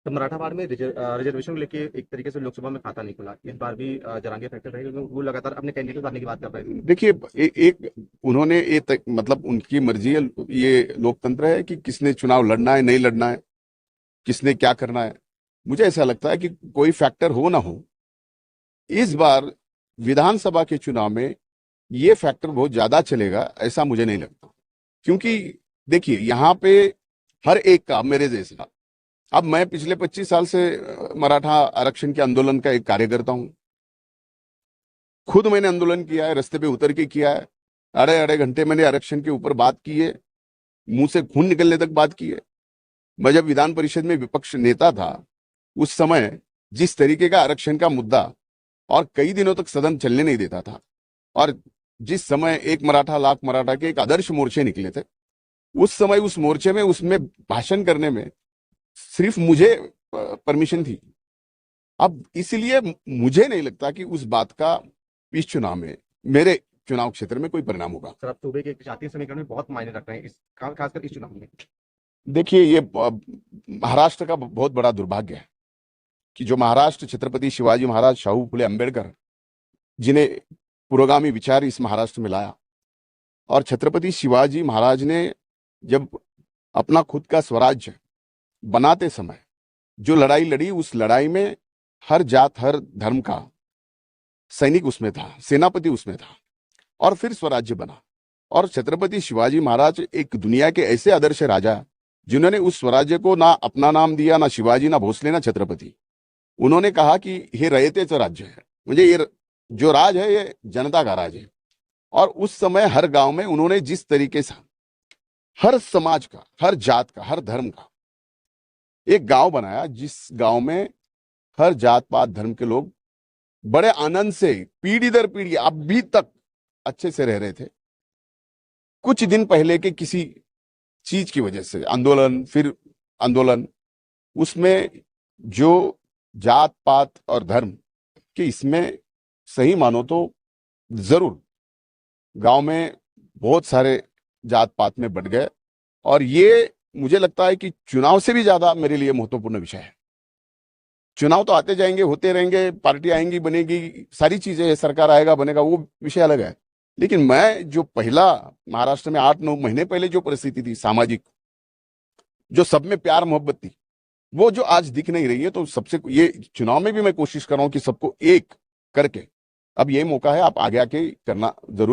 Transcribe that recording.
तो मराठा वार्ड में रिजर्वेशन को लेके एक तरीके से लोकसभा में खाता नहीं खुला। इस बार भी जरांगे फैक्टर रहे, क्योंकि वो लगातार अपने कैंडिडेट उतारने की बात कर रहे थे। देखिए, एक उन्होंने मतलब उनकी मर्जी है। ये लोकतंत्र है कि किसने चुनाव लड़ना है, नहीं लड़ना है, किसने क्या करना है। मुझे ऐसा लगता है कि कोई फैक्टर हो ना हो, इस बार विधानसभा के चुनाव में ये फैक्टर बहुत ज्यादा चलेगा, ऐसा मुझे नहीं लगता। क्योंकि देखिए, यहाँ पे हर एक का, मेरे जैसा, अब मैं पिछले 25 साल से मराठा आरक्षण के आंदोलन का एक कार्यकर्ता हूं। खुद मैंने आंदोलन किया है, रास्ते पे उतर के किया है। अड़े अड़े घंटे मैंने आरक्षण के ऊपर बात की है, मुंह से खून निकलने तक बात की है। मैं जब विधान परिषद में विपक्ष नेता था, उस समय जिस तरीके का आरक्षण का मुद्दा, और कई दिनों तक सदन चलने नहीं देता था, और जिस समय एक मराठा लाख मराठा के एक आदर्श मोर्चे निकले थे, उस समय उस मोर्चे में, उसमें भाषण करने में सिर्फ मुझे परमिशन थी। अब इसलिए मुझे नहीं लगता कि उस बात का इस चुनाव में, मेरे चुनाव क्षेत्र में, कोई परिणाम होगा। सर, अब सूबे के जातीय समीकरण में बहुत मायने रख रहे हैं, खासकर इस चुनाव में। देखिए, ये महाराष्ट्र का बहुत बड़ा दुर्भाग्य है कि जो महाराष्ट्र छत्रपति शिवाजी महाराज, शाहू फुले अंबेडकर, जिन्हें पुरोगामी विचार इस महाराष्ट्र में लाया, और छत्रपति शिवाजी महाराज ने जब अपना खुद का स्वराज्य बनाते समय जो लड़ाई लड़ी, उस लड़ाई में हर जात हर धर्म का सैनिक उसमें था, सेनापति उसमें था, और फिर स्वराज्य बना। और छत्रपति शिवाजी महाराज एक दुनिया के ऐसे आदर्श राजा, जिन्होंने उस स्वराज्य को ना अपना नाम दिया, ना शिवाजी, ना भोसले, ना छत्रपति। उन्होंने कहा कि ये रयतेच राज्य है, मुझे ये जो राज है ये जनता का राज है। और उस समय हर गांव में उन्होंने जिस तरीके से हर समाज का, हर जात का, हर धर्म का एक गांव बनाया, जिस गांव में हर जात पात धर्म के लोग बड़े आनंद से पीढ़ी दर पीढ़ी अभी तक अच्छे से रह रहे थे। कुछ दिन पहले के किसी चीज की वजह से आंदोलन, फिर आंदोलन, उसमें जो जात पात और धर्म के, इसमें सही मानो तो जरूर गांव में बहुत सारे जात पात में बढ़ गए। और ये मुझे लगता है कि चुनाव से भी ज्यादा मेरे लिए महत्वपूर्ण विषय है। चुनाव तो आते जाएंगे, होते रहेंगे, पार्टी आएंगी, बनेगी, सारी चीजें है, सरकार आएगा, बनेगा, वो विषय अलग है। लेकिन मैं जो पहला महाराष्ट्र में 8-9 महीने पहले जो परिस्थिति थी सामाजिक, जो सब में प्यार मोहब्बत थी, वो जो आज दिख नहीं रही है। तो सबसे ये चुनाव में भी मैं कोशिश कर रहा हूं कि सबको एक करके, अब ये मौका है, आप आगे आके करना जरूरी।